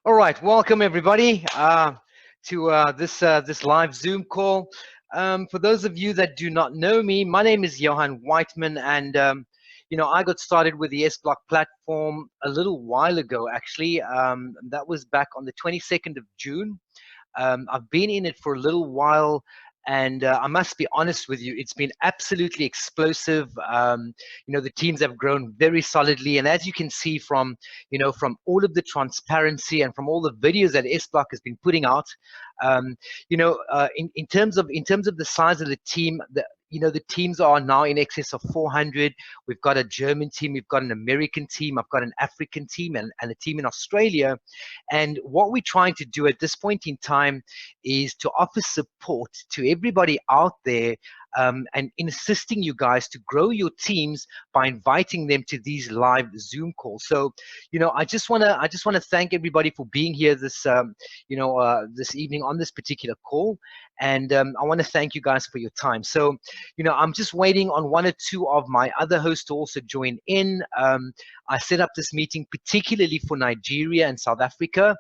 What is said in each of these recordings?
All right, welcome everybody to this live Zoom call. For those of you that do not know me, my name is Johan Whiteman, and I got started with the Sblock platform a little while ago. Actually, that was back on the 22nd of June. I've been in it for a little while, and I must be honest with you, it's been absolutely explosive. The teams have grown very solidly, and as you can see from all of the transparency and from all the videos that Sblock has been putting out, in terms of the size of the team, the teams are now in excess of 400. We've got a German team, we've got an American team, I've got an African team, and a team in Australia. And what we're trying to do at this point in time is to offer support to everybody out there, and in assisting you guys to grow your teams by inviting them to these live Zoom calls. So, I just want to thank everybody for being here this evening on this particular call, and I want to thank you guys for your time. So, I'm just waiting on one or two of my other hosts to also join in. I set up this meeting particularly for Nigeria and South Africa.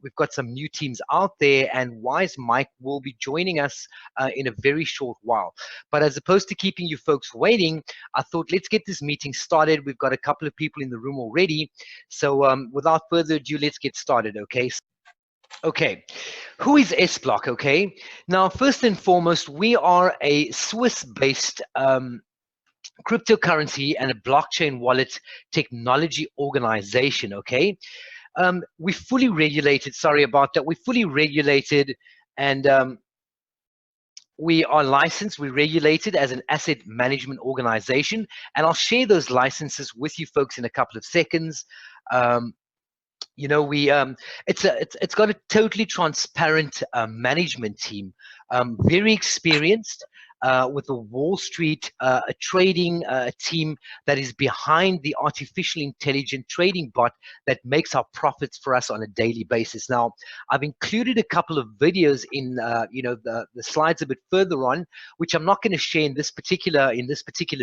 We've got some new teams out there, and Wise Mike will be joining us in a very short while. But as opposed to keeping you folks waiting, I thought let's get this meeting started. We've got a couple of people in the room already. So without further ado, let's get started, okay? Okay, who is Sblock, okay? Now, first and foremost, we are a Swiss-based cryptocurrency and a blockchain wallet technology organization, okay? We're fully regulated, sorry about that, we're fully regulated, and we are licensed, we're regulated as an asset management organization, and I'll share those licenses with you folks in a couple of seconds. It's got a totally transparent management team, very experienced, with a Wall Street trading team that is behind the artificial intelligent trading bot that makes our profits for us on a daily basis. Now, I've included a couple of videos in the slides a bit further on, which I'm not going to share in this particular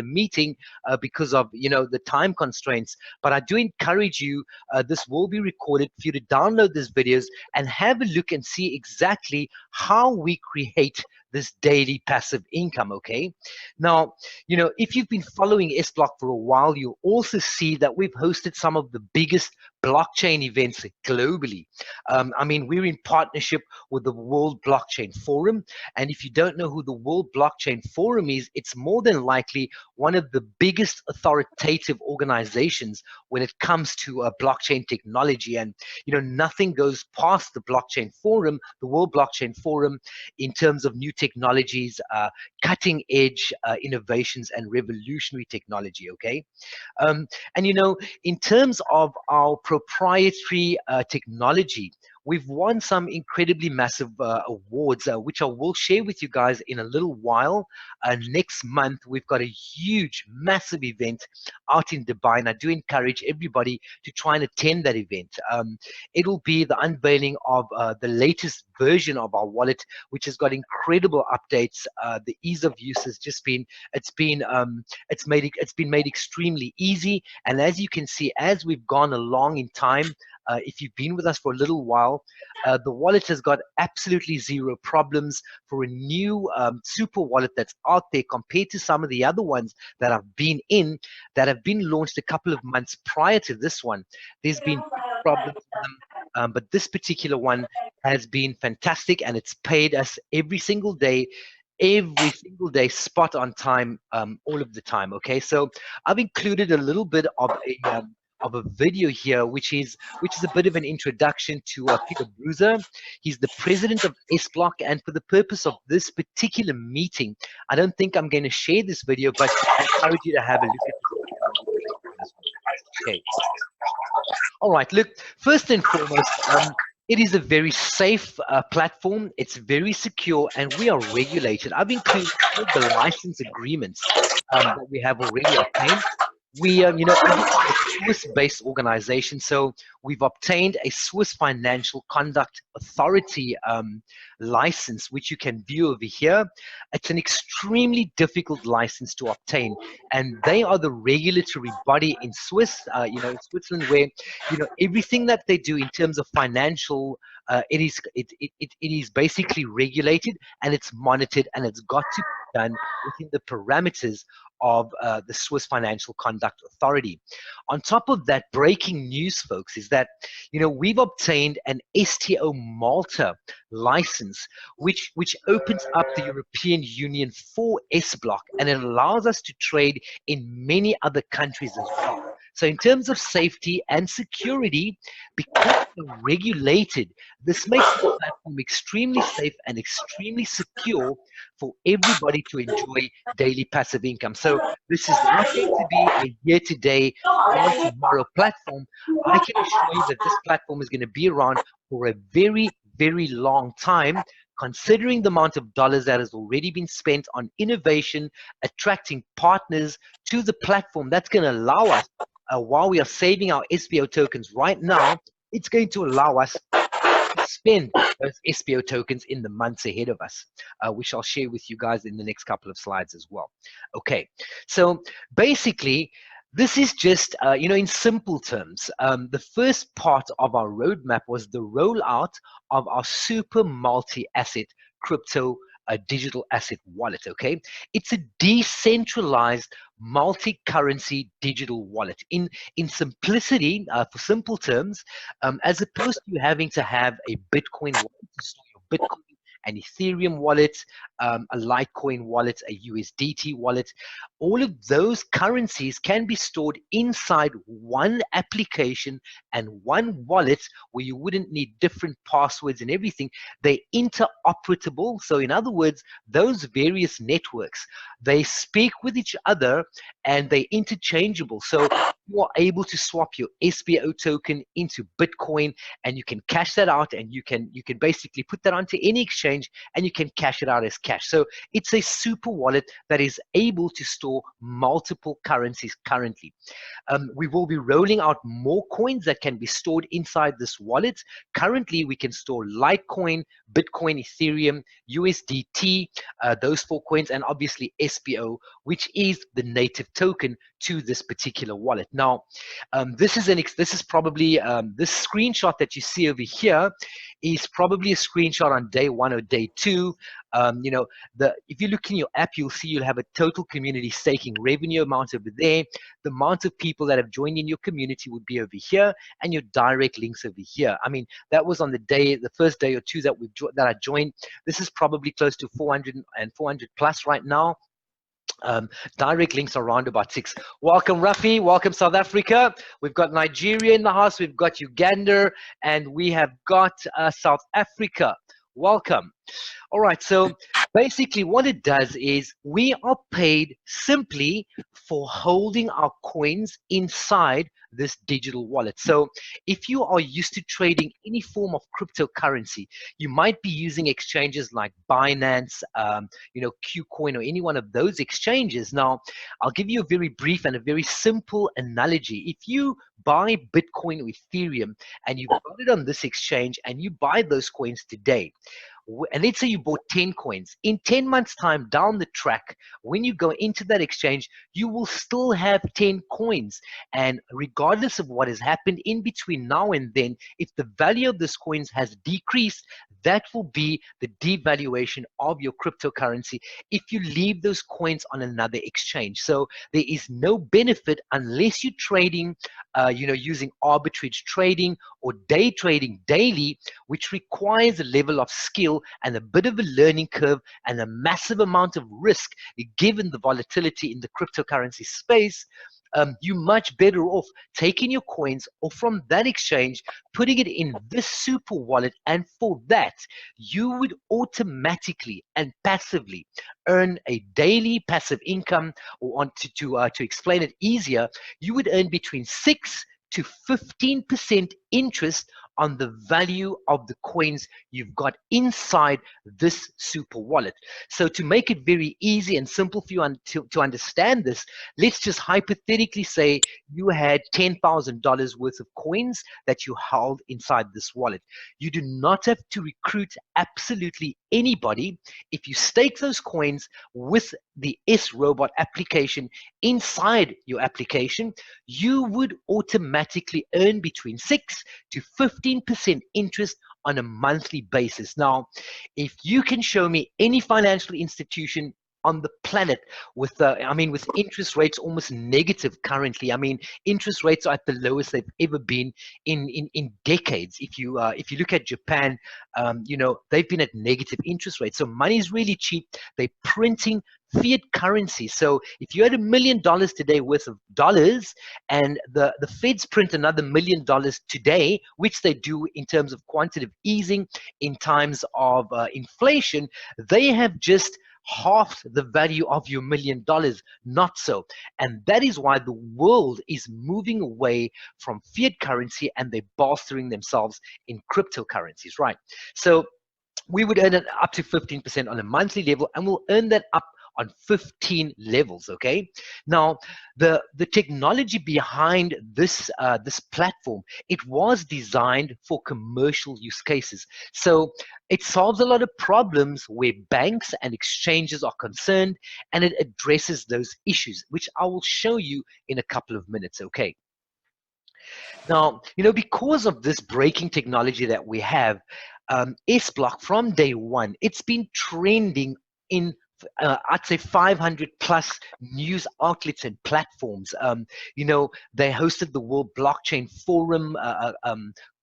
meeting because of the time constraints. But I do encourage you. This will be recorded for you to download these videos and have a look and see exactly how we create this daily passive income, okay? Now, if you've been following Sblock for a while, you'll also see that we've hosted some of the biggest blockchain events globally. We're in partnership with the World Blockchain Forum, and if you don't know who the World Blockchain Forum is, it's more than likely one of the biggest authoritative organizations when it comes to blockchain technology. And nothing goes past the Blockchain Forum, the World Blockchain Forum, in terms of new technologies, cutting edge innovations and revolutionary technology, okay? In terms of our proprietary technology, we've won some incredibly massive awards, which I will share with you guys in a little while. Next month, we've got a huge, massive event out in Dubai, and I do encourage everybody to try and attend that event. It'll be the unveiling of the latest version of our wallet, which has got incredible updates. The ease of use has just been made extremely easy, and as you can see, as we've gone along in time, if you've been with us for a little while, the wallet has got absolutely zero problems. For a new super wallet that's out there compared to some of the other ones that have been launched a couple of months prior to this one, there's been problems with them, but this particular one has been fantastic, and it's paid us every single day, spot on time, all of the time, okay? So I've included a little bit of a video here, which is a bit of an introduction to Peter Bruiser. He's the president of Sblock, and for the purpose of this particular meeting, I don't think I'm going to share this video, but I encourage you to have a look at it. Okay. All right, look, first and foremost, it is a very safe platform. It's very secure, and we are regulated. I've included all the license agreements that we have already obtained. We, everything is Swiss-based organization. So we've obtained a Swiss Financial Conduct Authority license, which you can view over here. It's an extremely difficult license to obtain, and they are the regulatory body in in Switzerland, where everything that they do in terms of financial, it is basically regulated, and it's monitored, and it's got to be done within the parameters of the Swiss Financial Conduct Authority. On top of that, breaking news, folks, is that we've obtained an STO Malta license, which opens up the European Union for Sblock, and it allows us to trade in many other countries as well. So in terms of safety and security, because they're regulated, this makes the platform extremely safe and extremely secure for everybody to enjoy daily passive income. So this is not going to be a year-to-day, tomorrow platform. I can assure you that this platform is going to be around for a very, very long time, considering the amount of dollars that has already been spent on innovation, attracting partners to the platform. That's going to allow us, while we are saving our SBO tokens right now, it's going to allow us to spend those SBO tokens in the months ahead of us, which I'll share with you guys in the next couple of slides as well. Okay, so basically, this is just, in simple terms, the first part of our roadmap was the rollout of our super multi-asset crypto digital asset wallet. Okay, it's a decentralized multi-currency digital wallet. In simplicity, for simple terms, as opposed to having to have a Bitcoin wallet to store your Bitcoin, an Ethereum wallet, a Litecoin wallet, a USDT wallet, all of those currencies can be stored inside one application and one wallet, where you wouldn't need different passwords and everything. They're interoperable. So in other words, those various networks, they speak with each other and they're interchangeable. So you are able to swap your SBO token into Bitcoin, and you can cash that out, and you can basically put that onto any exchange, and you can cash it out as cash. So it's a super wallet that is able to store multiple currencies currently. We will be rolling out more coins that can be stored inside this wallet. Currently, we can store Litecoin, Bitcoin, Ethereum, USDT, those 4 coins, and obviously SBO, which is the native token to this particular wallet. Now, this is probably this screenshot that you see over here is probably a screenshot on day 1 or day 2. If you look in your app, you'll see you'll have a total community staking revenue amount over there. The amount of people that have joined in your community would be over here, and your direct links over here. I mean, that was on the first day or two that I joined. This is probably close to 400 plus right now. Direct links are around about 6. Welcome, Rafi. Welcome, South Africa. We've got Nigeria in the house. We've got Uganda, and we have got South Africa. Welcome. All right, so basically what it does is we are paid simply for holding our coins inside this digital wallet. So if you are used to trading any form of cryptocurrency, you might be using exchanges like Binance, Qcoin, or any one of those exchanges. Now, I'll give you a very brief and a very simple analogy. If you buy Bitcoin or Ethereum and you've got it on this exchange and you buy those coins today, and let's say you bought 10 coins, in 10 months time down the track, when you go into that exchange, you will still have 10 coins. And regardless of what has happened in between now and then, if the value of those coins has decreased, that will be the devaluation of your cryptocurrency if you leave those coins on another exchange. So there is no benefit unless you're trading, using arbitrage trading or day trading daily, which requires a level of skill and a bit of a learning curve and a massive amount of risk given the volatility in the cryptocurrency space. You're much better off taking your coins or from that exchange, putting it in this super wallet, and for that, you would automatically and passively earn a daily passive income, or to explain it easier, you would earn between 6 to 15% interest on the value of the coins you've got inside this super wallet. So to make it very easy and simple for you to understand this, let's just hypothetically say you had $10,000 worth of coins that you held inside this wallet. You do not have to recruit absolutely anybody. If you stake those coins with the S-Robot application inside your application, you would automatically earn between 6 to 15% interest on a monthly basis. Now, if you can show me any financial institution on the planet with with interest rates almost negative currently. I mean, interest rates are at the lowest they've ever been in decades. If you look at Japan, they've been at negative interest rates. So money is really cheap. They're printing fiat currency. So if you had $1 million today worth of dollars, and the Feds print another $1 million today, which they do in terms of quantitative easing in times of inflation, they have just half the value of your $1 million. Not so. And that is why the world is moving away from fiat currency, and they're bolstering themselves in cryptocurrencies, right? So we would earn it up to 15% on a monthly level, and we'll earn that up on 15 levels. Okay, now the technology behind this this platform, it was designed for commercial use cases. So it solves a lot of problems where banks and exchanges are concerned, and it addresses those issues, which I will show you in a couple of minutes. Okay, now, because of this breaking technology that we have, Sblock from day one, it's been trending in I'd say 500 plus news outlets and platforms. They hosted the World Blockchain Forum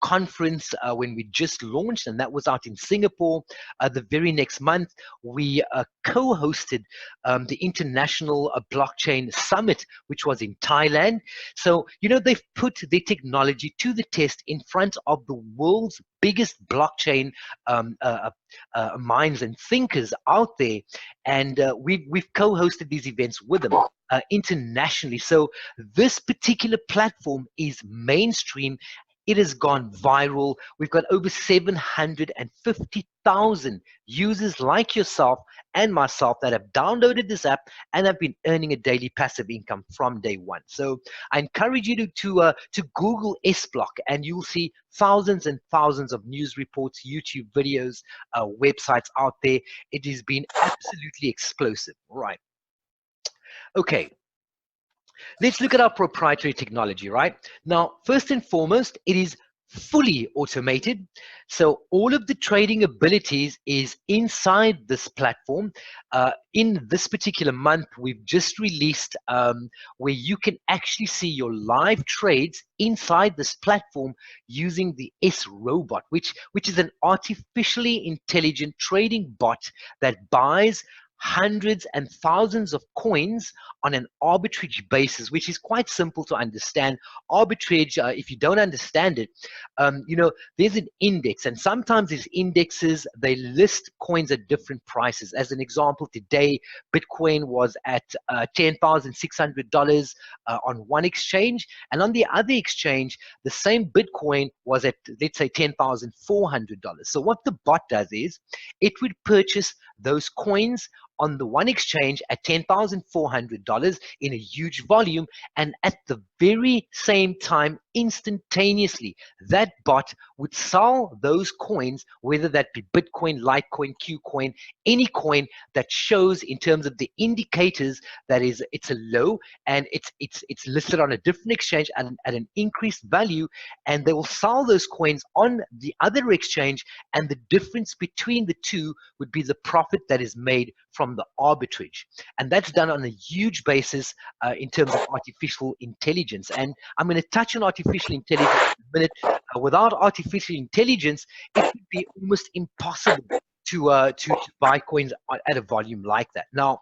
conference when we just launched, and that was out in Singapore. The very next month, we co-hosted the International Blockchain Summit, which was in Thailand. So, they've put their technology to the test in front of the world's biggest blockchain minds and thinkers out there. And we've co-hosted these events with them internationally. So this particular platform is mainstream. It has gone viral. We've got over 750,000 users like yourself and myself that have downloaded this app and have been earning a daily passive income from day one. So I encourage you to Google Sblock, and you'll see thousands and thousands of news reports, YouTube videos, websites out there. It has been absolutely explosive. All right. Okay. Let's look at our proprietary technology, right? Now, first and foremost, it is fully automated. So all of the trading abilities is inside this platform. In this particular month, we've just released where you can actually see your live trades inside this platform using the S-Robot, which is an artificially intelligent trading bot that buys hundreds and thousands of coins on an arbitrage basis, which is quite simple to understand. Arbitrage, if you don't understand it, there's an index, and sometimes these indexes, they list coins at different prices. As an example, today, Bitcoin was at $10,600 on one exchange, and on the other exchange, the same Bitcoin was at, let's say, $10,400. So what the bot does is, it would purchase those coins on the one exchange at $10,400 in a huge volume, and at the very same time, instantaneously, that bot would sell those coins, whether that be Bitcoin, Litecoin, Qcoin, any coin that shows in terms of the indicators that is it's a low and it's listed on a different exchange at an increased value, and they will sell those coins on the other exchange, and the difference between the two would be the profit that is made from the arbitrage. And that's done on a huge basis in terms of artificial intelligence. And I'm going to touch on artificial intelligence in a minute. Without artificial intelligence, it would be almost impossible to buy coins at a volume like that. Now,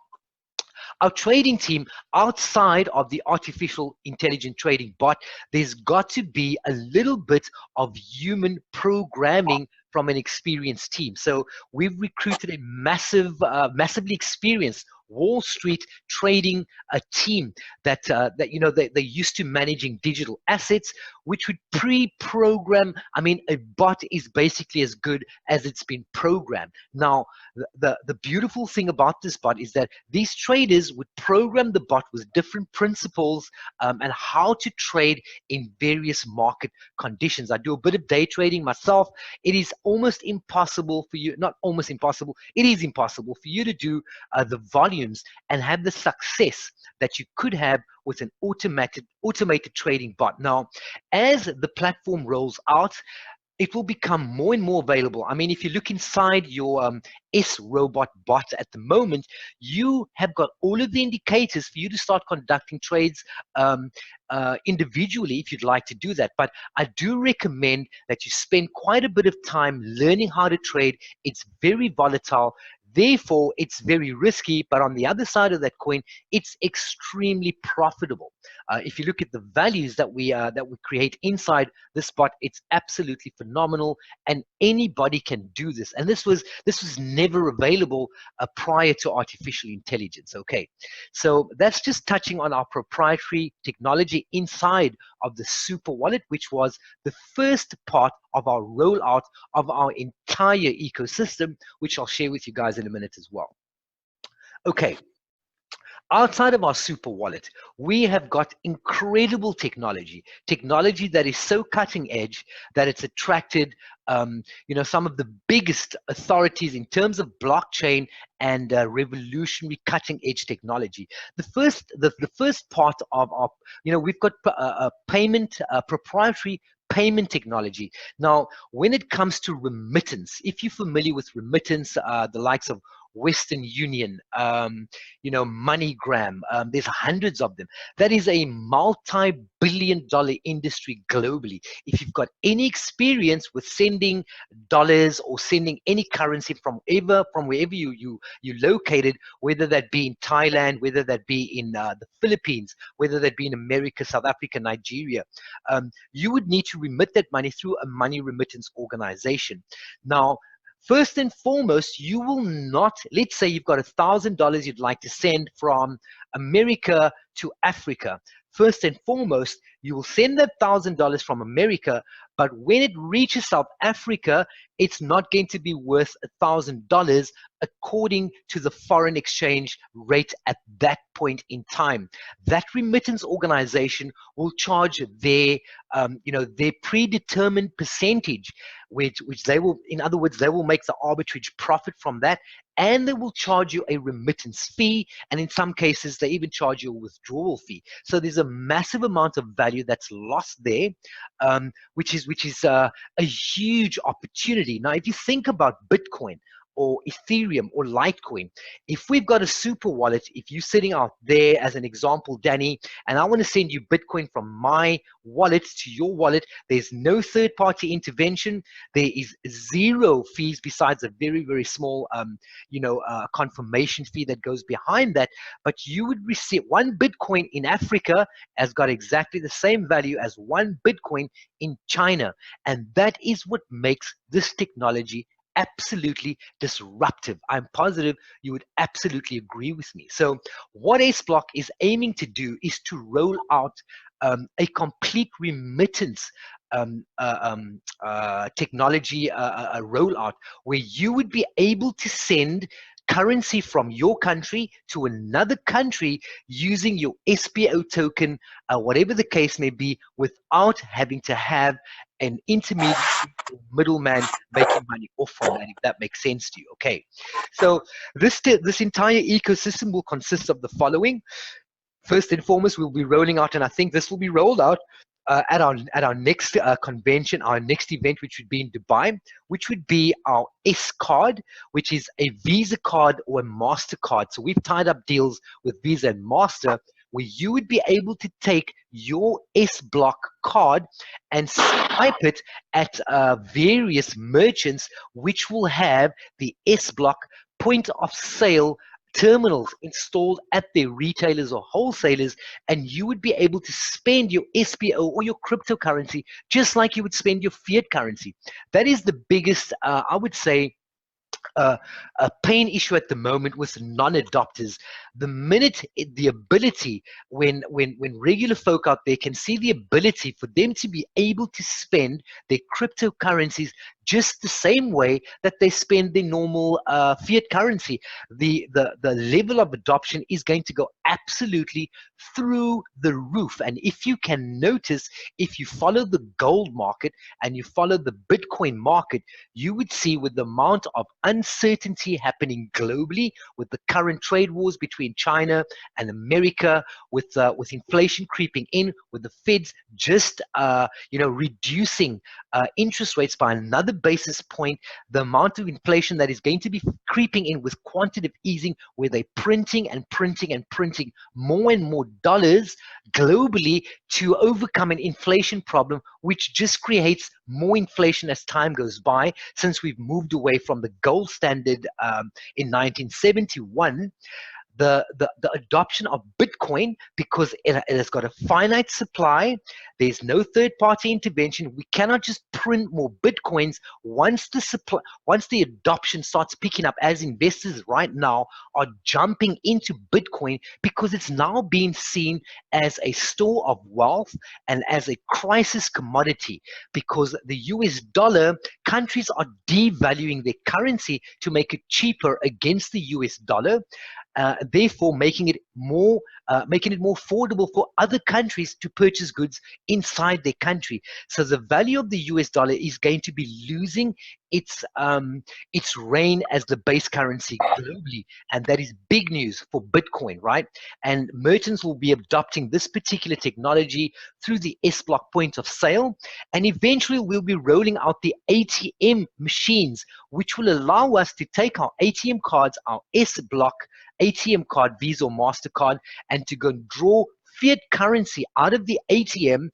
our trading team, outside of the artificial intelligent trading bot, there's got to be a little bit of human programming from an experienced team. So we've recruited a massively experienced Wall Street trading team that they're used to managing digital assets, which would pre-program. I mean, a bot is basically as good as it's been programmed. Now, the beautiful thing about this bot is that these traders would program the bot with different principles and how to trade in various market conditions. I do a bit of day trading myself. It is almost impossible for you, not almost impossible, it is impossible for you to do the volumes and have the success that you could have with an automated trading bot. Now, as the platform rolls out, it will become more and more available. I mean, if you look inside your S-Robot bot at the moment, you have got all of the indicators for you to start conducting trades individually if you'd like to do that. But I do recommend that you spend quite a bit of time learning how to trade. It's very volatile. Therefore, it's very risky, but on the other side of that coin, it's extremely profitable. If you look at the values that we create inside this bot, it's absolutely phenomenal, and anybody can do this. And this was never available prior to artificial intelligence. Okay, so that's just touching on our proprietary technology inside of the Super Wallet, which was the first part of our rollout of our entire ecosystem, which I'll share with you guys in a minute as well. Okay. Outside of our Super Wallet, we have got incredible technology that is so cutting edge that it's attracted some of the biggest authorities in terms of blockchain and revolutionary cutting edge technology. The first part of our, we've got proprietary payment technology. Now, when it comes to remittance, if you're familiar with remittance, the likes of Western Union, MoneyGram, there's hundreds of them. That is a multi-billion-dollar industry globally. If you've got any experience with sending dollars or sending any currency from wherever you located, whether that be in Thailand, whether that be in the Philippines, whether that be in America, South Africa, Nigeria, you would need to remit that money through a money remittance organization. Now, first and foremost, you will not, let's say you've got $1,000 you'd like to send from America to Africa. First and foremost, you will send that $1,000 from America, but when it reaches South Africa, it's not going to be worth $1,000 according to the foreign exchange rate at that point in time. That remittance organization will charge their predetermined percentage, which they will, in other words, they will make the arbitrage profit from that, and they will charge you a remittance fee, and in some cases, they even charge you a withdrawal fee. So there's a massive amount of value that's lost there, which is a huge opportunity. Now, if you think about Bitcoin or Ethereum or Litecoin, if we've got a Super Wallet, if you're sitting out there as an example, Danny, and I want to send you Bitcoin from my wallet to your wallet, there's no third-party intervention. There is zero fees besides a very, very small, confirmation fee that goes behind that. But you would receive one Bitcoin in Africa has got exactly the same value as one Bitcoin in China. And that is what makes this technology absolutely disruptive. I'm positive you would absolutely agree with me. So what Sblock is aiming to do is to roll out a complete remittance technology rollout where you would be able to send currency from your country to another country using your SPO token, whatever the case may be, without having to have an intermediate middleman making money off from that, if that makes sense to you. Okay, so this entire ecosystem will consist of the following. First and foremost, we'll be rolling out, and I think this will be rolled out at our next convention, our next event, which would be in Dubai, which would be our S card, which is a Visa card or a MasterCard. So we've tied up deals with Visa and Master, where you would be able to take your Sblock card and swipe it at various merchants, which will have the Sblock point of sale terminals installed at their retailers or wholesalers, and you would be able to spend your SPO or your cryptocurrency just like you would spend your fiat currency. That is the biggest, I would say, uh, a pain issue at the moment with non-adopters. The minute the ability, when regular folk out there can see the ability for them to be able to spend their cryptocurrencies just the same way that they spend their normal fiat currency, the level of adoption is going to go absolutely through the roof. And if you can notice, if you follow the gold market and you follow the Bitcoin market, you would see with the amount of uncertainty happening globally, with the current trade wars between China and America, with inflation creeping in, with the Feds just reducing interest rates by another basis point, the amount of inflation that is going to be creeping in with quantitative easing, where they're printing and printing and printing more and more dollars globally to overcome an inflation problem, which just creates more inflation as time goes by. Since we've moved away from the gold standard in 1971, the adoption of Bitcoin, because it has got a finite supply, there's no third-party intervention. We cannot just print more Bitcoins. Once the adoption starts picking up, as investors right now are jumping into Bitcoin, because it's now being seen as a store of wealth and as a crisis commodity, because the US dollar, countries are devaluing their currency to make it cheaper against the US dollar. Therefore making it more affordable for other countries to purchase goods inside their country. So the value of the US dollar is going to be losing its reign as the base currency globally, and that is big news for Bitcoin, right? And merchants will be adopting this particular technology through the Sblock point of sale, and eventually we'll be rolling out the ATM machines, which will allow us to take our ATM cards, our Sblock ATM card, Visa or MasterCard, and to go and draw fiat currency out of the ATM,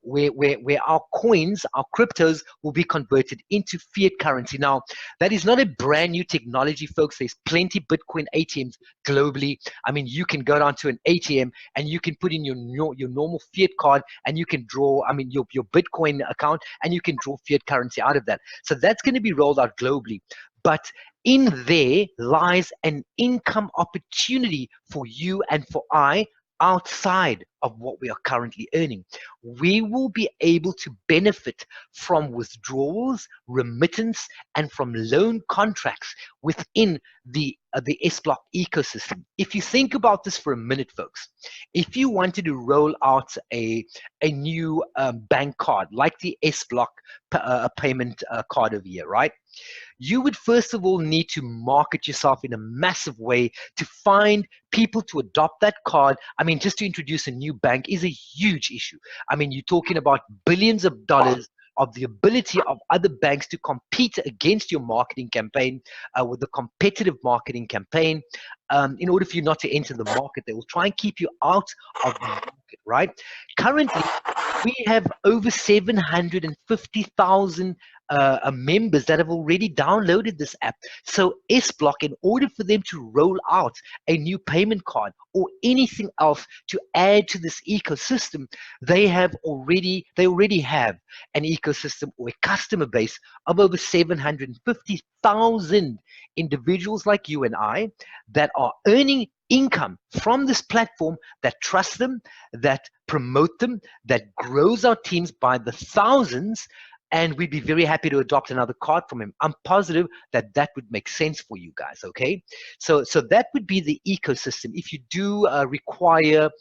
where our coins, our cryptos, will be converted into fiat currency. Now, that is not a brand new technology, folks. There's plenty Bitcoin ATMs globally. I mean, you can go down to an ATM and you can put in your normal fiat card, and you can draw, your Bitcoin account, and you can draw fiat currency out of that. So that's going to be rolled out globally. But in there lies an income opportunity for you and for I, outside of what we are currently earning. We will be able to benefit from withdrawals, remittance, and from loan contracts within the Sblock ecosystem. If you think about this for a minute, folks, if you wanted to roll out a new bank card like the Sblock payment card over here, right? You would first of all need to market yourself in a massive way to find people to adopt that card. I mean, just to introduce a new bank is a huge issue. I mean, you're talking about billions of dollars of the ability of other banks to compete against your marketing campaign with a competitive marketing campaign. In order for you not to enter the market, they will try and keep you out of the market, right? Currently, we have over 750,000 members that have already downloaded this app. So Sblock, in order for them to roll out a new payment card or anything else to add to this ecosystem, they already have an ecosystem or a customer base of over 750,000 individuals like you and I that are earning income from this platform, that trust them, that promote them, that grows our teams by the thousands. And we'd be very happy to adopt another card from him. I'm positive that that would make sense for you guys, okay? So that would be the ecosystem. If you do require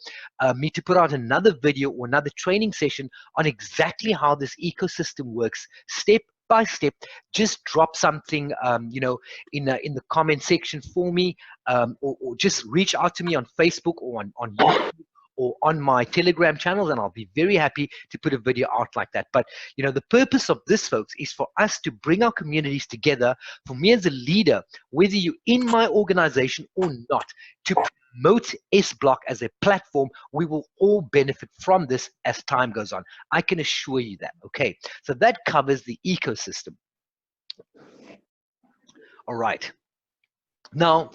me to put out another video or another training session on exactly how this ecosystem works, step by step, just drop something, in the comment section for me, or just reach out to me on Facebook or on YouTube, or on my Telegram channels, and I'll be very happy to put a video out like that. But the purpose of this, folks, is for us to bring our communities together. For me as a leader, whether you're in my organization or not, to promote Sblock as a platform, we will all benefit from this as time goes on. I can assure you that. Okay, so that covers the ecosystem. All right. Now,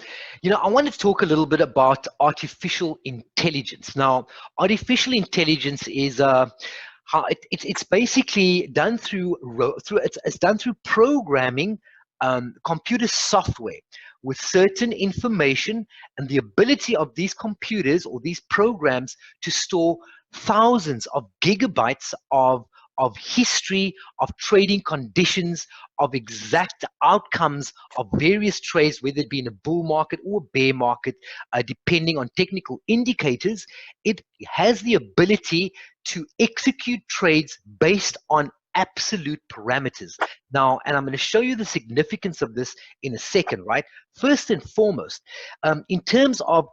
I want to talk a little bit about artificial intelligence. Now, artificial intelligence is how it's basically done through programming computer software with certain information and the ability of these computers or these programs to store thousands of gigabytes of history, of trading conditions, of exact outcomes of various trades, whether it be in a bull market or a bear market, depending on technical indicators. It has the ability to execute trades based on absolute parameters. Now, and I'm going to show you the significance of this in a second, right? First and foremost, in terms of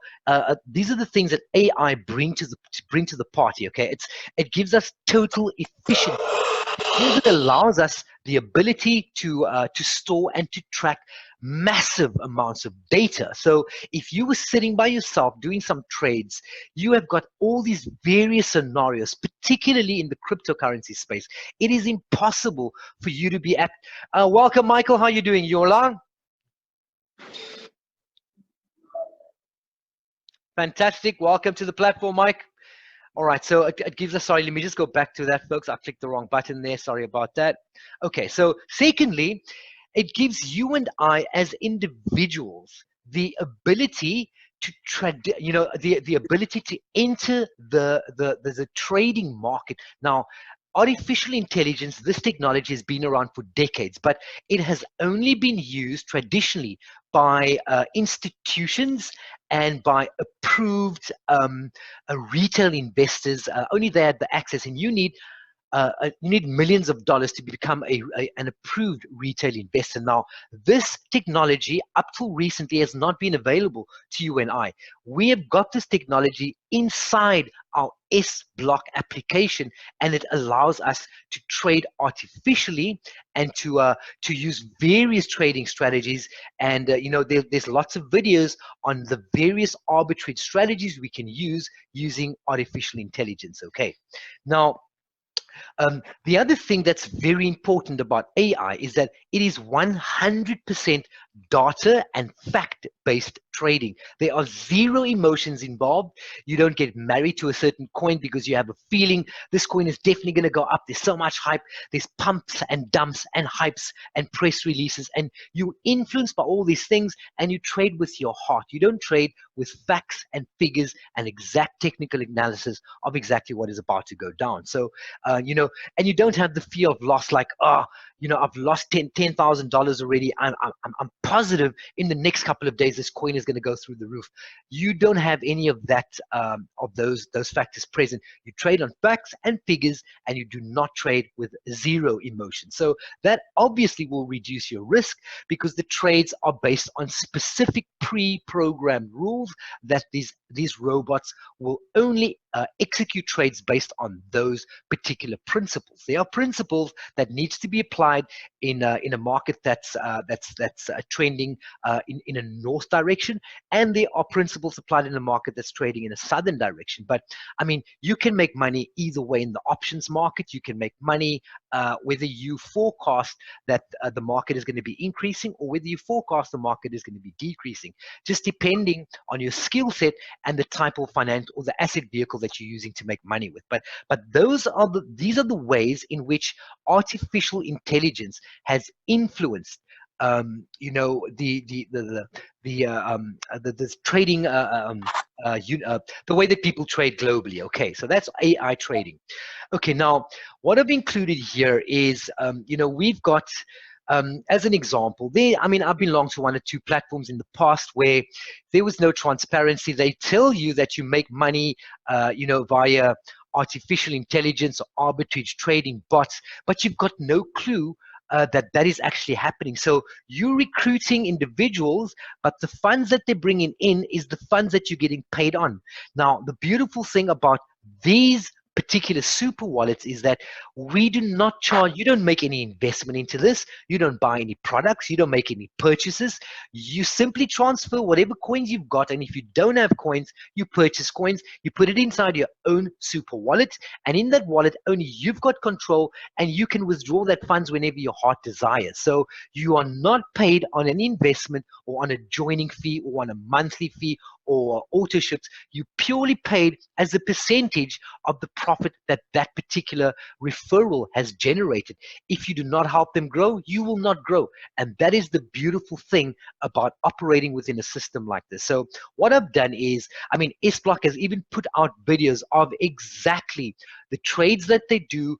these are the things that AI bring to the party. Okay, it gives us total efficiency. It allows us the ability to store and to track massive amounts of data. So if you were sitting by yourself doing some trades, you have got all these various scenarios, particularly in the cryptocurrency space. It is impossible for you to be at. Welcome, Michael. How are you doing? You along? Fantastic. Welcome to the platform, Mike. All right, so it gives us, sorry, let me just go back to that, folks. I clicked the wrong button there. Sorry about that. Okay, so secondly, it gives you and I as individuals the ability to the ability to enter the trading market. Now, artificial intelligence, this technology has been around for decades, but it has only been used traditionally by institutions and by approved retail investors. Only they had the access, and you need millions of dollars to become an approved retail investor. Now, this technology up till recently has not been available to you and I. We have got this technology inside our Sblock application, and it allows us to trade artificially and to use various trading strategies. And there's lots of videos on the various arbitrage strategies we can use using artificial intelligence. Okay, now the other thing that's very important about AI is that it is 100% data and fact-based trading. There are zero emotions involved. You don't get married to a certain coin because you have a feeling this coin is definitely going to go up. There's so much hype. There's pumps and dumps and hypes and press releases, and you're influenced by all these things, and you trade with your heart. You don't trade with facts and figures and exact technical analysis of exactly what is about to go down. So, and you don't have the fear of loss, like, I've lost $10,000 already. I'm positive in the next couple of days this coin is going to go through the roof. You don't have any of that, of those factors present. You trade on facts and figures, and you do not trade with zero emotion. So that obviously will reduce your risk, because the trades are based on specific pre-programmed rules that these robots will only execute trades based on those particular principles. There are principles that needs to be applied in a market that's trending in a north direction, and there are principles applied in a market that's trading in a southern direction. But I mean, you can make money either way in the options market. You can make money whether you forecast that the market is going to be increasing, or whether you forecast the market is going to be decreasing, just depending on your skill set and the type of finance or the asset vehicle that you're using to make money with. But these are the ways in which artificial intelligence has influenced the trading, the way that people trade globally. Okay, so that's AI trading. Okay, now what I've included here is, we've got, as an example, I've belonged to one or two platforms in the past where there was no transparency. They tell you that you make money, via artificial intelligence or arbitrage trading bots, but you've got no clue that is actually happening. So you're recruiting individuals, but the funds that they're bringing in is the funds that you're getting paid on. Now, the beautiful thing about these particular super wallets is that we do not charge. You don't make any investment into this. You don't buy any products. You don't make any purchases. You simply transfer whatever coins you've got, and if you don't have coins, you purchase coins. You put it inside your own super wallet, and in that wallet only you've got control, and you can withdraw that funds whenever your heart desires. So you are not paid on an investment or on a joining fee or on a monthly fee or auto ships. You purely paid as a percentage of the profit that particular referral has generated. If you do not help them grow, you will not grow. And that is the beautiful thing about operating within a system like this. So what I've done is, I mean, Sblock has even put out videos of exactly the trades that they do.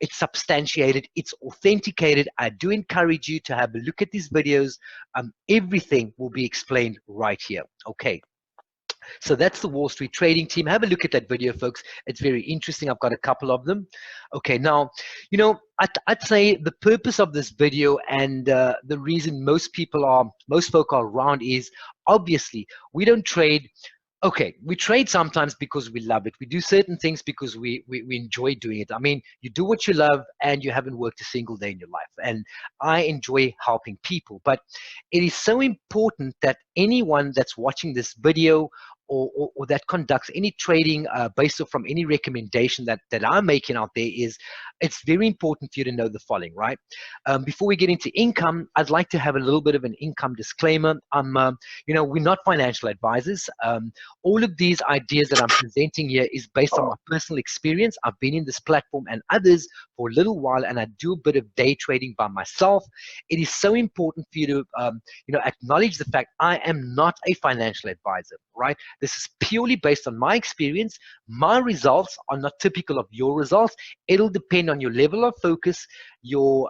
It's substantiated, it's authenticated. I do encourage you to have a look at these videos. Everything will be explained right here. Okay. So that's the Wall Street trading team. Have a look at that video, folks. It's very interesting. I've got a couple of them. Okay, now, you know, I'd say the purpose of this video and the reason most folk are around is obviously we don't trade. Okay, we trade sometimes because we love it. We do certain things because we enjoy doing it. I mean, you do what you love and you haven't worked a single day in your life. And I enjoy helping people. But it is so important that anyone that's watching this video or that conducts any trading based off from any recommendation that I'm making out there is, it's very important for you to know the following, right? Before we get into income, I'd like to have a little bit of an income disclaimer. You know, we're not financial advisors. All of these ideas that I'm presenting here is based on my personal experience. I've been in this platform and others for a little while, and I do a bit of day trading by myself. It is so important for you to, you know, acknowledge the fact I am not a financial advisor, right? This is purely based on my experience. My results are not typical of your results. It'll depend on your level of focus, your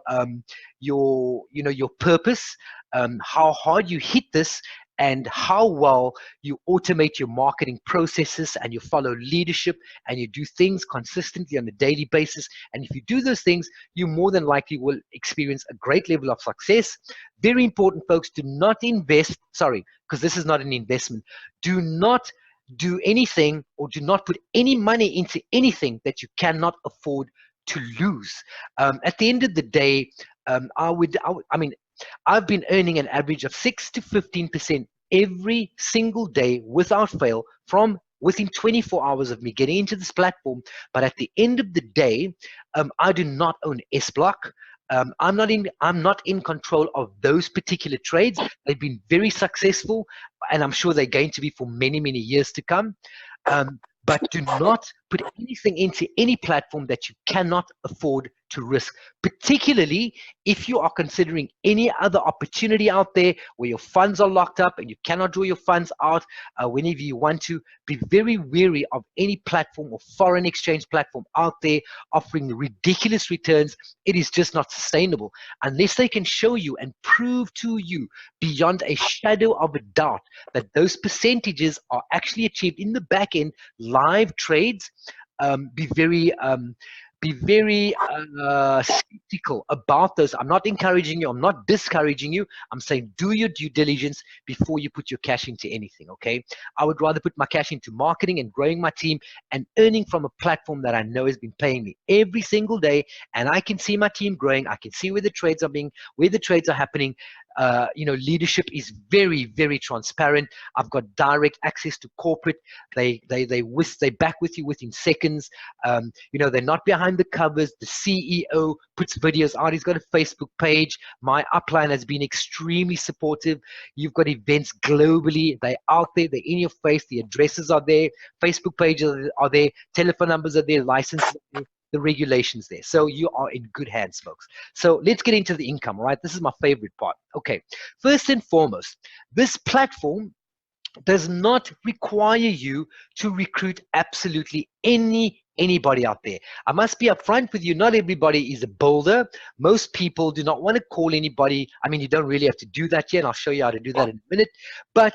purpose, how hard you hit this, and how well you automate your marketing processes and you follow leadership and you do things consistently on a daily basis. And if you do those things, you more than likely will experience a great level of success. Very important, folks, do not invest, sorry, because this is not an investment. Do not do anything or do not put any money into anything that you cannot afford to lose. At the end of the day, I mean, I've been earning an average of 6 to 15% every single day without fail from within 24 hours of me getting into this platform. But at the end of the day, I do not own Sblock. I'm not in control of those particular trades. They've been very successful, and I'm sure they're going to be for many, many years to come. But do not put anything into any platform that you cannot afford to risk, particularly if you are considering any other opportunity out there where your funds are locked up and you cannot draw your funds out whenever you want to. Be very wary of any platform or foreign exchange platform out there offering ridiculous returns. It is just not sustainable unless they can show you and prove to you beyond a shadow of a doubt that those percentages are actually achieved in the back end live trades. Be very skeptical about those. I'm not encouraging you. I'm not discouraging you. I'm saying do your due diligence before you put your cash into anything, okay? I would rather put my cash into marketing and growing my team and earning from a platform that I know has been paying me every single day, and I can see my team growing. I can see where the trades are happening. You know, leadership is very, very transparent. I've got direct access to corporate. They back with you within seconds. You know, they're not behind the covers. The CEO puts videos out. He's got a Facebook page. My upline has been extremely supportive. You've got events globally. They're out there. They're in your face. The addresses are there. Facebook pages are there. Telephone numbers are there. Licenses are there. The regulations there. So you are in good hands, folks. So let's get into the income, right? This is my favorite part. Okay, first and foremost, this platform does not require you to recruit absolutely anybody out there. I must be upfront with you. Not everybody is a builder. Most people do not want to call anybody. I mean, you don't really have to do that yet. I'll show you how to do that in a minute. But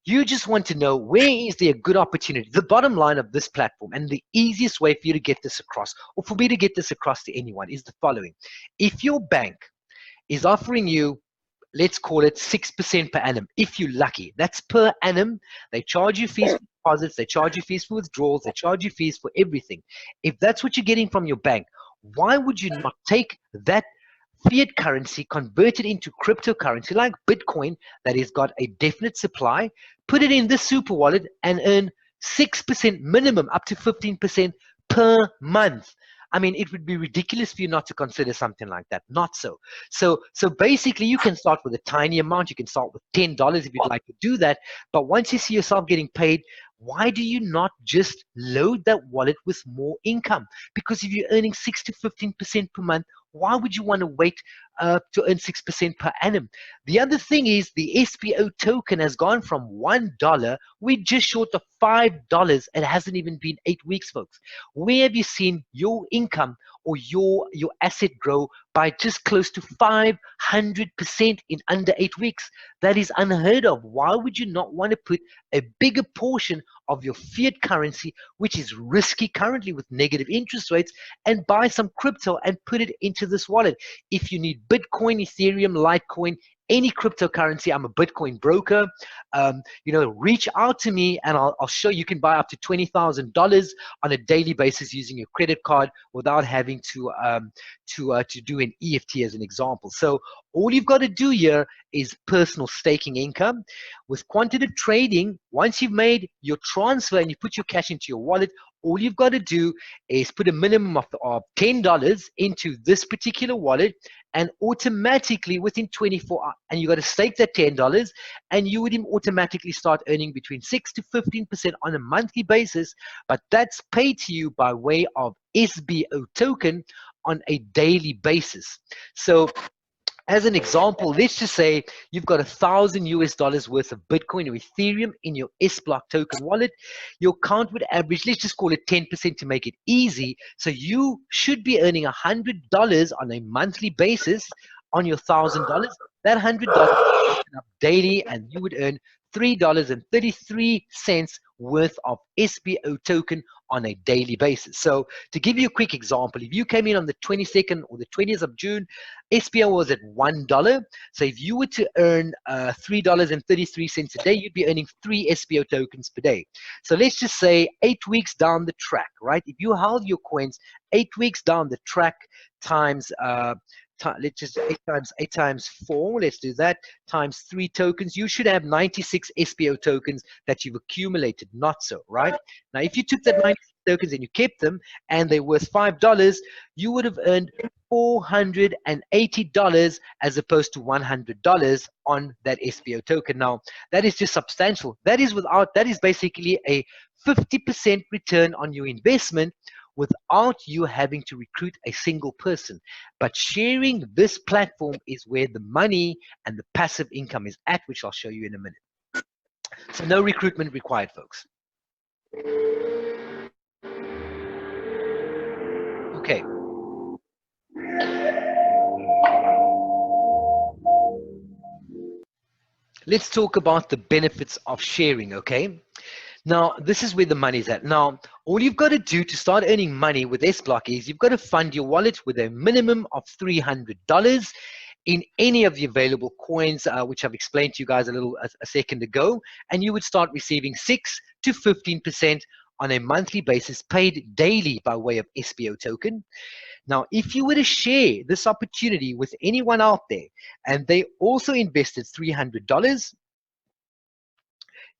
you just want to know, where is there a good opportunity? The bottom line of this platform, and the easiest way for you to get this across, or for me to get this across to anyone, is the following. If your bank is offering you, let's call it 6% per annum, if you're lucky, that's per annum. They charge you fees for deposits, they charge you fees for withdrawals, they charge you fees for everything. If that's what you're getting from your bank, why would you not take that fiat currency, convert it into cryptocurrency like Bitcoin that has got a definite supply, put it in this super wallet and earn 6% minimum, up to 15% per month? I mean, it would be ridiculous for you not to consider something like that. Not so. So basically, you can start with a tiny amount. You can start with $10 if you'd like to do that. But once you see yourself getting paid, why do you not just load that wallet with more income? Because if you're earning 6 to 15% per month, why would you want to wait to earn 6% per annum? The other thing is the SBO token has gone from $1, we're just short of $5. It hasn't even been 8 weeks, folks. Where have you seen your income or your asset grow by just close to 500% in under 8 weeks? That is unheard of. Why would you not want to put a bigger portion of your fiat currency, which is risky currently with negative interest rates, and buy some crypto and put it into this wallet? If you need Bitcoin, Ethereum, Litecoin, any cryptocurrency, I'm a Bitcoin broker. Reach out to me and I'll show you can buy up to $20,000 on a daily basis using your credit card without having to do an EFT as an example. So all you've got to do here is personal staking income. With quantitative trading, once you've made your transfer and you put your cash into your wallet, all you've got to do is put a minimum of $10 into this particular wallet, and automatically within 24 hours, and you got to stake that $10, and you would automatically start earning between 6 to 15% on a monthly basis, but that's paid to you by way of SBO token on a daily basis. So as an example, let's just say you've got $1,000 worth of Bitcoin or Ethereum in your Sblock token wallet. Your account would average, let's just call it 10% to make it easy. So you should be earning $100 on a monthly basis on your $1,000. That $100 up daily, and you would earn $3.33 worth of SBO token on a daily basis. So to give you a quick example, if you came in on the 22nd or the 20th of June, SBO was at $1. So if you were to earn $3.33 a day, you'd be earning 3 SBO tokens per day. So let's just say 8 weeks down the track, right? If you held your coins 8 weeks down the track times let's just 8 times 4, let's do that, times 3 tokens, you should have 96 SBO tokens that you've accumulated. Not so, right? Now, if you took that 96 tokens and you kept them and they're worth $5, you would have earned $480 as opposed to $100 on that SBO token. Now, that is just substantial. That is basically a 50% return on your investment without you having to recruit a single person. But sharing this platform is where the money and the passive income is at, which I'll show you in a minute. So no recruitment required, folks. Okay. Let's talk about the benefits of sharing, okay? Now, this is where the money's at. Now, all you've got to do to start earning money with Sblock is you've got to fund your wallet with a minimum of $300 in any of the available coins, which I've explained to you guys a second ago, and you would start receiving 6 to 15% on a monthly basis, paid daily by way of SBO token. Now, if you were to share this opportunity with anyone out there, and they also invested $300,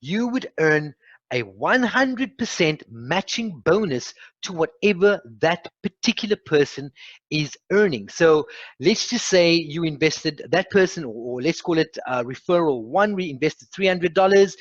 you would earn a 100% matching bonus to whatever that particular person is earning. So let's just say you invested, that person, or let's call it referral one, reinvested $300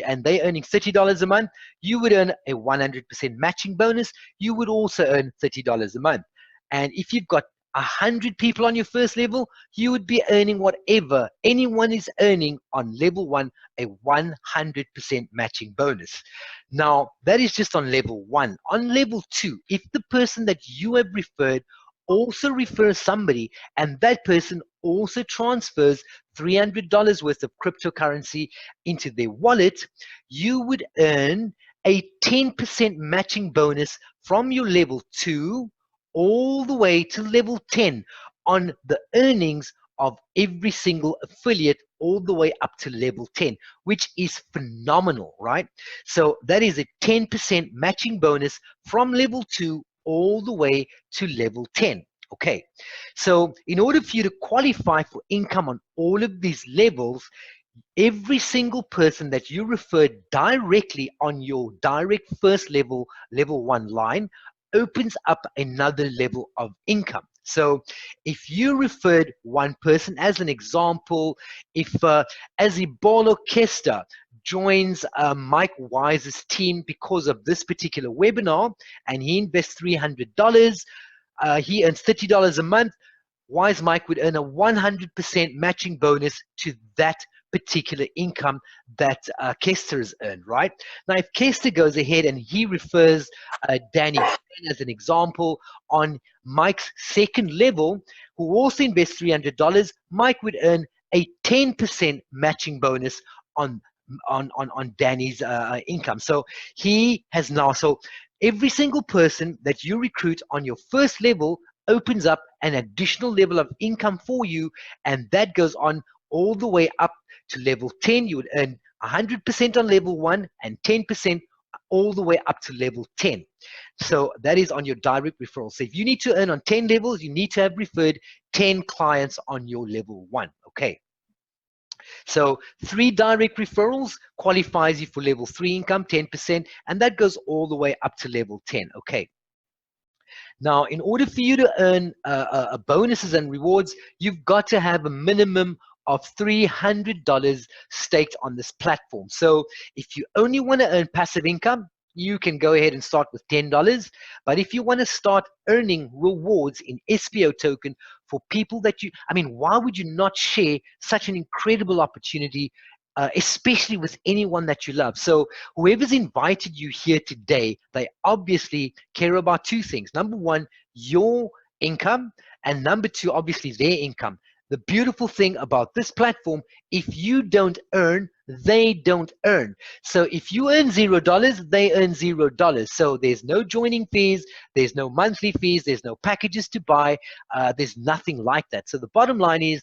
and they're earning $30 a month, you would earn a 100% matching bonus. You would also earn $30 a month. And if you've got 100 people on your first level, you would be earning whatever anyone is earning on level 1, a 100% matching bonus. Now, that is just on level 1. On level 2, if the person that you have referred also refers somebody and that person also transfers $300 worth of cryptocurrency into their wallet, you would earn a 10% matching bonus from your level 2 all the way to level 10 on the earnings of every single affiliate all the way up to level 10, which is phenomenal, right? So that is a 10% matching bonus from level 2 all the way to level 10. Okay, so in order for you to qualify for income on all of these levels, every single person that you referred directly on your direct first level 1 line opens up another level of income. So if you referred one person, as an example, if Azibolo Kester joins Mike Wise's team because of this particular webinar, and he invests $300. He earns $30 a month. Wise Mike would earn a 100% matching bonus to that particular income that Kester has earned, right? Now, if Kester goes ahead and he refers Danny as an example on Mike's second level, who also invests $300, Mike would earn a 10% matching bonus on Danny's income. So he has now, so every single person that you recruit on your first level opens up an additional level of income for you, and that goes on all the way up to level 10. You would earn 100% on level 1 and 10% all the way up to level 10. So that is on your direct referral. So if you need to earn on 10 levels, you need to have referred 10 clients on your level 1. Okay. So 3 direct referrals qualifies you for level 3 income, 10%, and that goes all the way up to level 10. Okay. Now, in order for you to earn bonuses and rewards, you've got to have a minimum of $300 staked on this platform. So if you only want to earn passive income, you can go ahead and start with $10. But if you want to start earning rewards in SBO token for people that you, I mean, why would you not share such an incredible opportunity, especially with anyone that you love? So whoever's invited you here today, they obviously care about 2 things. Number 1, your income, and number 2, obviously their income. The beautiful thing about this platform, if you don't earn, they don't earn. So if you earn $0, they earn $0. So there's no joining fees, there's no monthly fees, there's no packages to buy, there's nothing like that. So the bottom line is,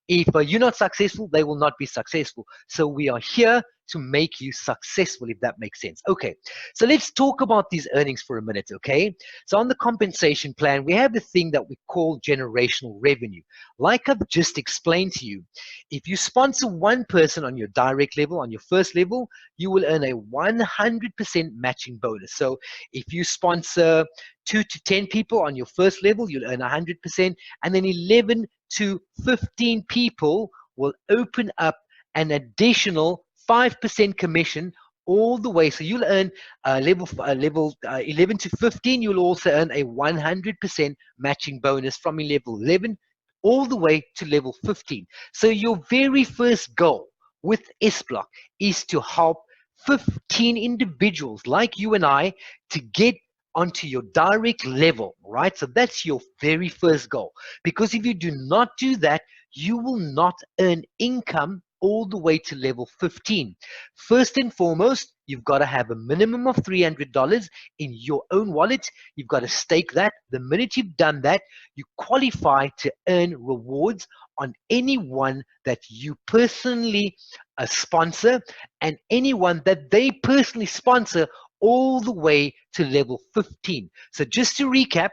if you're not successful, they will not be successful. So we are here to make you successful, if that makes sense. Okay, so let's talk about these earnings for a minute, okay? So on the compensation plan, we have a thing that we call generational revenue. Like I've just explained to you, if you sponsor 1 person on your direct level, on your first level, you will earn a 100% matching bonus. So if you sponsor 2 to 10 people on your first level, you'll earn 100%, and then 11 to 15 people will open up an additional 5% commission all the way. So you'll earn level 11 to 15. You'll also earn a 100% matching bonus from level 11 all the way to level 15. So your very first goal with Sblock is to help 15 individuals like you and I to get onto your direct level, right? So that's your very first goal. Because if you do not do that, you will not earn income all the way to level 15. First and foremost, you've got to have a minimum of $300 in your own wallet. You've got to stake that. The minute you've done that, you qualify to earn rewards on anyone that you personally sponsor and anyone that they personally sponsor all the way to level 15. So just to recap,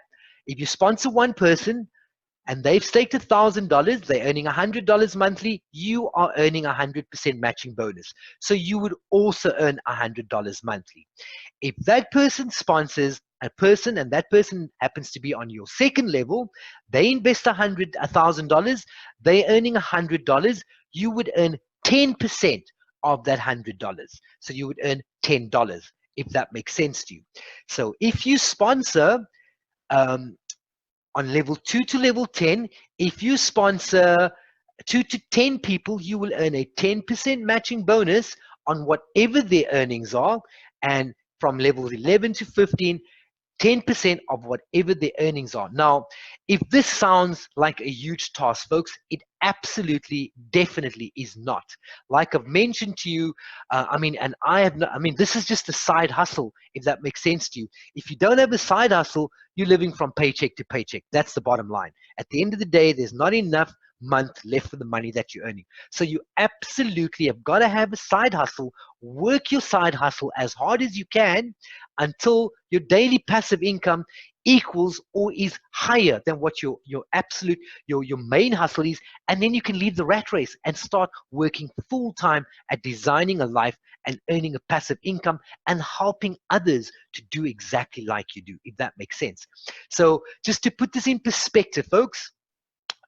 if you sponsor 1 person, and they've staked $1,000, they're earning $100 monthly, you are earning 100% matching bonus. So you would also earn $100 monthly. If that person sponsors a person and that person happens to be on your second level, they invest $1,000, they're earning $100, you would earn 10% of that $100. So you would earn $10, if that makes sense to you. So if you sponsor, on level 2 to level 10, if you sponsor 2 to 10 people, you will earn a 10% matching bonus on whatever their earnings are. And from levels 11 to 15, 10% of whatever their earnings are. Now, if this sounds like a huge task, folks, it absolutely, definitely is not. Like I've mentioned to you, this is just a side hustle, if that makes sense to you. If you don't have a side hustle, you're living from paycheck to paycheck. That's the bottom line. At the end of the day, there's not enough month left for the money that you're earning. So you absolutely have got to have a side hustle. Work your side hustle as hard as you can until your daily passive income equals or is higher than what your main hustle is, and then you can leave the rat race and start working full-time at designing a life and earning a passive income and helping others to do exactly like you do, if that makes sense. So just to put this in perspective, folks,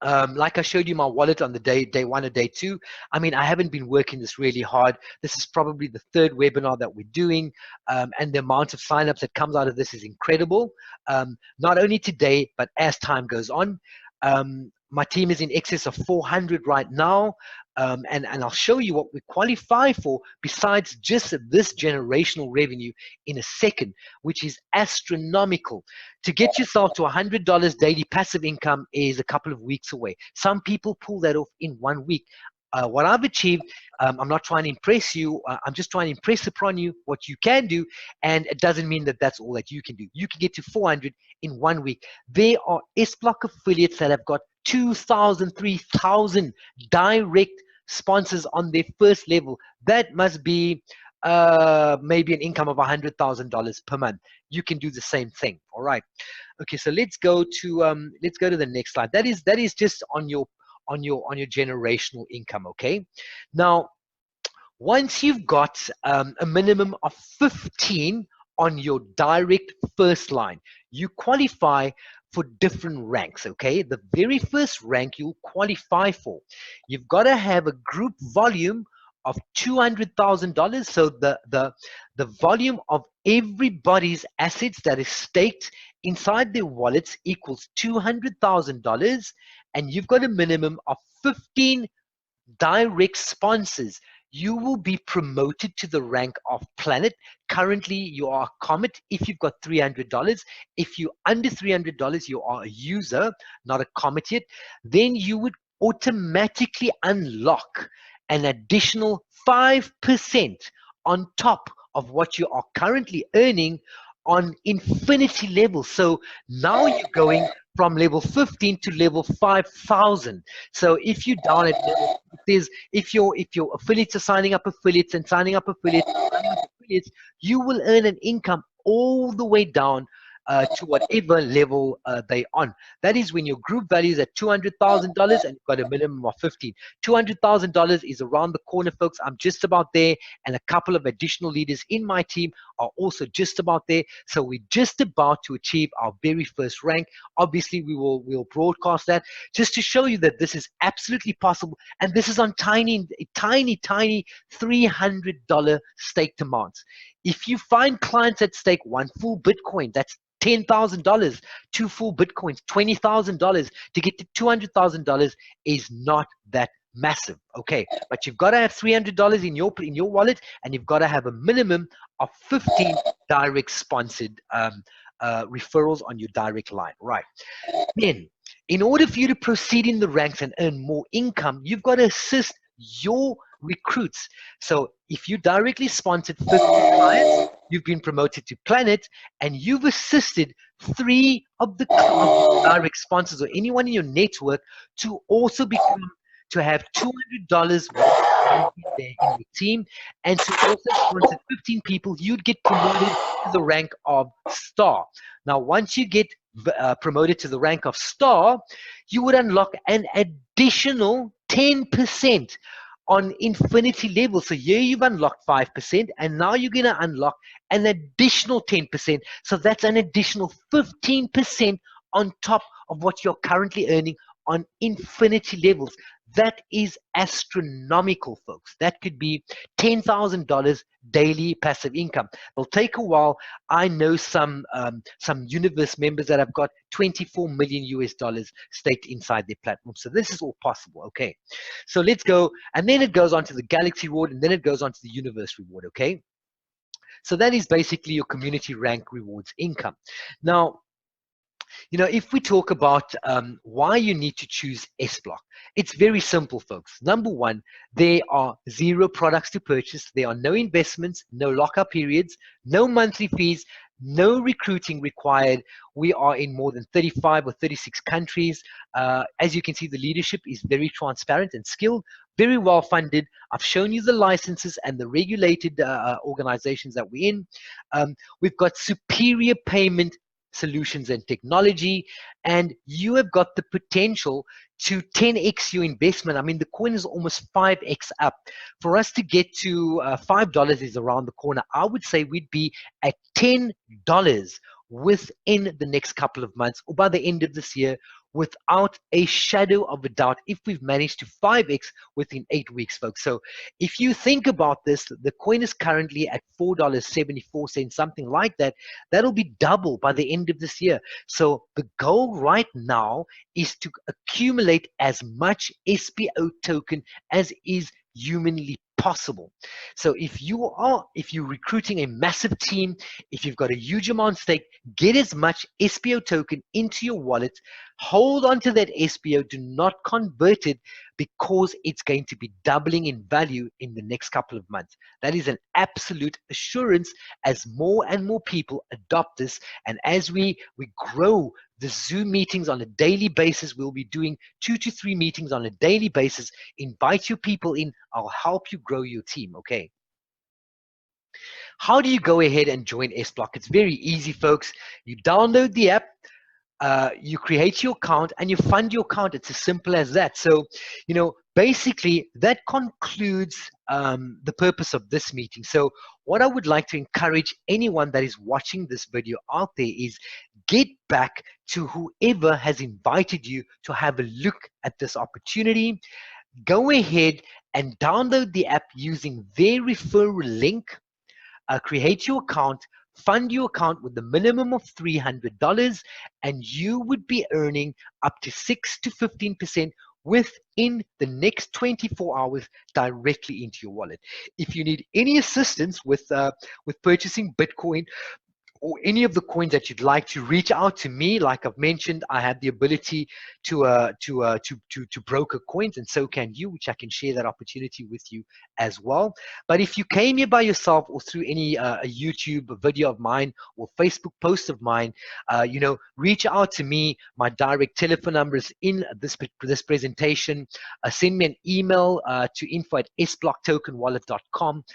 Like I showed you my wallet on the day one or day two. I mean, I haven't been working this really hard. This is probably the third webinar that we're doing, and the amount of signups that comes out of this is incredible. Not only today, but as time goes on. My team is in excess of 400 right now, and I'll show you what we qualify for besides just this generational revenue in a second, which is astronomical. To get yourself to $100 daily passive income is a couple of weeks away. Some people pull that off in 1 week. What I've achieved, I'm not trying to impress you. I'm just trying to impress upon you what you can do, and it doesn't mean that that's all that you can do. You can get to 400 in 1 week. There are Sblock affiliates that have got 2,000, 3,000 direct sponsors on their first level. That must be maybe an income of $100,000 per month. You can do the same thing. All right. Okay. So let's go to the next slide. That is just on your generational income. Okay. Now, once you've got a minimum of 15 on your direct first line, you qualify for different ranks. Okay, the very first rank you'll qualify for, you've got to have a group volume of $200,000. So the volume of everybody's assets that is staked inside their wallets equals $200,000, and you've got a minimum of 15 direct sponsors. You will be promoted to the rank of planet. Currently, you are a comet if you've got $300. If you're under $300, you are a user, not a comet yet. Then you would automatically unlock an additional 5% on top of what you are currently earning on infinity level. So now you're going from level 15 to level 5,000. So if you're down at level, if your affiliates are signing up affiliates, you will earn an income all the way down to whatever level they're on. That is when your group value is at $200,000 and you've got a minimum of 15. $200,000 is around the corner, folks. I'm just about there, and a couple of additional leaders in my team are also just about there. So we're just about to achieve our very first rank. Obviously, we'll broadcast that just to show you that this is absolutely possible, and this is on tiny $300 staked amounts. If you find clients that stake one full Bitcoin, that's $10,000, 2 full Bitcoins, $20,000 to get to $200,000 is not that massive. Okay, but you've got to have $300 in your wallet, and you've got to have a minimum of 15 direct sponsored referrals on your direct line. Right. Then, in order for you to proceed in the ranks and earn more income, you've got to assist your recruits. So if you directly sponsored 50 clients, you've been promoted to planet, and you've assisted 3 of the direct sponsors or anyone in your network to also to have $200 in your team, and to also sponsor 15 people, you'd get promoted to the rank of star. Now, once you get promoted to the rank of star, you would unlock an additional 10% on infinity level. So here you've unlocked 5%, and now you're going to unlock an additional 10%. So that's an additional 15% on top of what you're currently earning on infinity levels. That is astronomical, folks. That could be $10,000 daily passive income. It'll take a while. I know some universe members that have got 24 million US dollars staked inside their platform. So this is all possible. Okay, so let's go, and then it goes on to the galaxy reward, and then it goes on to the universe reward. Okay, so that is basically your community rank rewards income. Now, if we talk about why you need to choose Sblock, it's very simple, folks. Number one, there are 0 products to purchase. There are no investments, no lockup periods, no monthly fees, no recruiting required. We are in more than 35 or 36 countries. As you can see, the leadership is very transparent and skilled, very well funded. I've shown you the licenses and the regulated organizations that we're in. We've got superior payment solutions and technology, and you have got the potential to 10x your investment. I mean, the coin is almost 5x up. For us to get to $5 is around the corner. I would say we'd be at $10 within the next couple of months, or by the end of this year, without a shadow of a doubt if we've managed to 5x within 8 weeks, folks. So if you think about this, the coin is currently at $4.74, something like that. That'll be double by the end of this year. So the goal right now is to accumulate as much SBO token as is humanly possible. So if you're recruiting a massive team, if you've got a huge amount at stake, get as much SBO token into your wallet. Hold on to that SBO. Do not convert it, because it's going to be doubling in value in the next couple of months. That is an absolute assurance as more and more people adopt this. And as we grow the Zoom meetings on a daily basis, we'll be doing 2 to 3 meetings on a daily basis. Invite your people in. I'll help you grow your team, okay? How do you go ahead and join Sblock? It's very easy, folks. You download the app, you create your account, and you fund your account. It's as simple as that. So, basically, that concludes the purpose of this meeting. So what I would like to encourage anyone that is watching this video out there is get back to whoever has invited you to have a look at this opportunity. Go ahead and download the app using their referral link. Create your account, fund your account with the minimum of $300, and you would be earning up to 6 to 15% within the next 24 hours directly into your wallet. If you need any assistance with purchasing Bitcoin or any of the coins that you'd like, to reach out to me. Like I've mentioned, I have the ability to broker coins, and so can you, which I can share that opportunity with you as well. But if you came here by yourself or through any a YouTube video of mine or Facebook post of mine, reach out to me. My direct telephone number is in this presentation. Send me an email to info@sblocktokenwallet.com.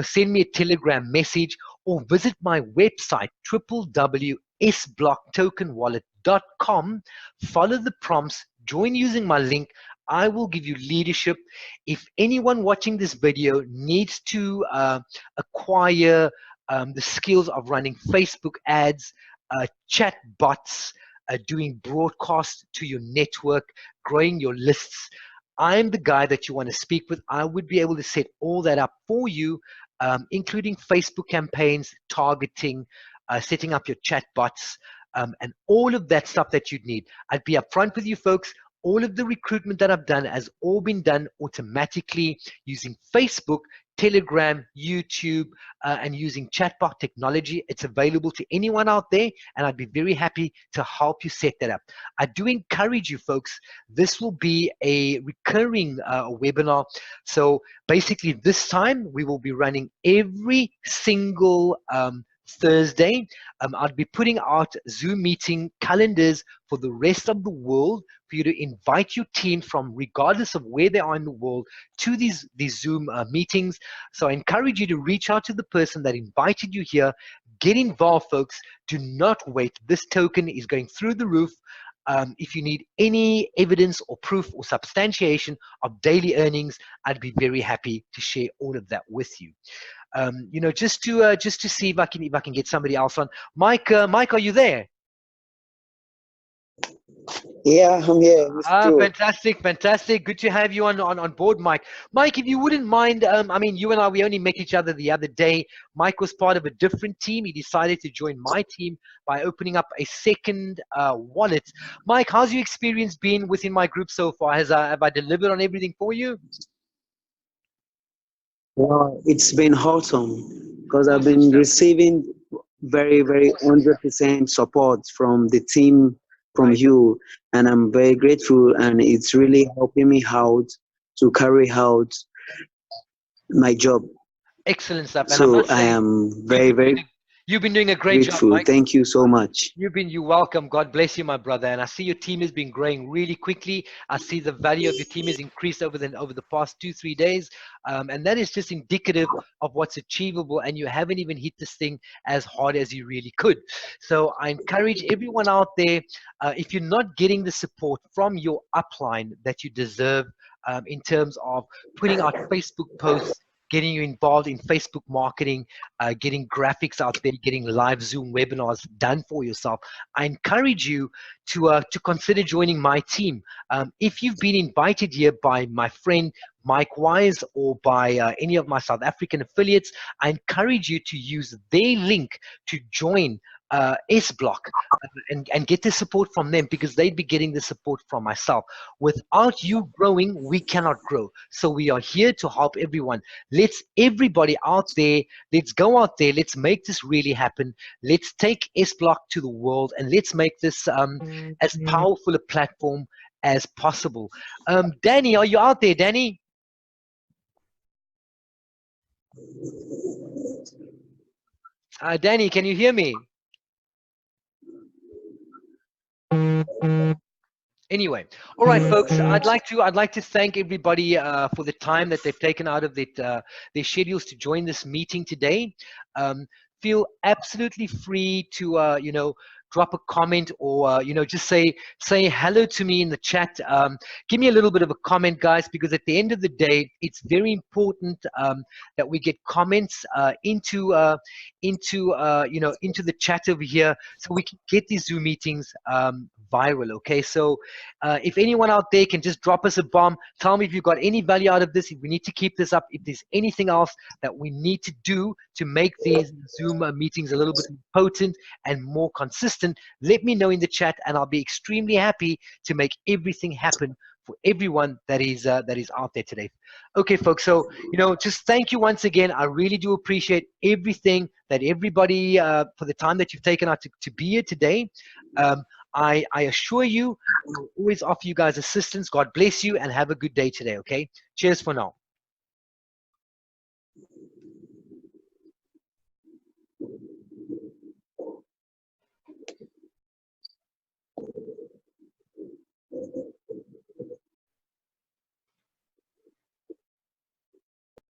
Send me a Telegram message, or visit my website, www.sblocktokenwallet.com. Follow the prompts, join using my link. I will give you leadership. If anyone watching this video needs to acquire the skills of running Facebook ads, chat bots, doing broadcasts to your network, growing your lists, I'm the guy that you want to speak with. I would be able to set all that up for you, including Facebook campaigns, targeting, setting up your chat bots, and all of that stuff that you'd need. I'd be upfront with you folks. All of the recruitment that I've done has all been done automatically using Facebook, Telegram, YouTube, and using chatbot technology. It's available to anyone out there, and I'd be very happy to help you set that up. I do encourage you folks, this will be a recurring webinar. So basically this time we will be running every single Thursday. I'll be putting out Zoom meeting calendars for the rest of the world for you to invite your team from, regardless of where they are in the world, to these Zoom meetings. So I encourage you to reach out to the person that invited you here. Get involved, folks. Do not wait. This token is going through the roof. If you need any evidence or proof or substantiation of daily earnings, I'd be very happy to share all of that with you. Just to see if I can get somebody else on. Mike, are you there? Yeah, I'm here. Fantastic. Good to have you on board, Mike. Mike, if you wouldn't mind, you and I, we only met each other the other day. Mike was part of a different team. He decided to join my team by opening up a second wallet. Mike, how's your experience been within my group so far? Have I delivered on everything for you? Well, it's been awesome because I've been receiving very, very 100% support from the team, from you, and I'm very grateful, and it's really helping me out to carry out my job. Excellent stuff. And so I am very, very You've been doing a great job, Mike. Thank you so much. You're welcome. God bless you, my brother. And I see your team has been growing really quickly. I see the value of your team has increased over the past 2-3 days. And that is just indicative of what's achievable. And you haven't even hit this thing as hard as you really could. So I encourage everyone out there, if you're not getting the support from your upline that you deserve, in terms of putting out Facebook posts, getting you involved in Facebook marketing, getting graphics out there, getting live Zoom webinars done for yourself, I encourage you to consider joining my team. If you've been invited here by my friend Mike Wise or by any of my South African affiliates, I encourage you to use their link to join Sblock and get the support from them, because they'd be getting the support from myself. Without you growing, we cannot grow. So we are here to help everyone. Let's everybody out there, let's go out there, let's make this really happen. Let's take Sblock to the world, and let's make this as powerful a platform as possible. Danny, are you out there, Danny? Danny, can you hear me? Anyway, all right, folks. I'd like to thank everybody for the time that they've taken out of their schedules to join this meeting today. Feel absolutely free to drop a comment, or just say hello to me in the chat. Give me a little bit of a comment, guys, because at the end of the day, it's very important that we get comments into the chat over here, so we can get these Zoom meetings viral. Okay, so if anyone out there can just drop us a bomb, tell me if you've got any value out of this, if we need to keep this up, if there's anything else that we need to do to make these Zoom meetings a little bit more potent and more consistent, let me know in the chat, and I'll be extremely happy to make everything happen for everyone that is out there today. Okay, folks, so just thank you once again. I really do appreciate everything that everybody for the time that you've taken out to be here today. I assure you, we'll always offer you guys assistance. God bless you, and have a good day today, okay? Cheers for now.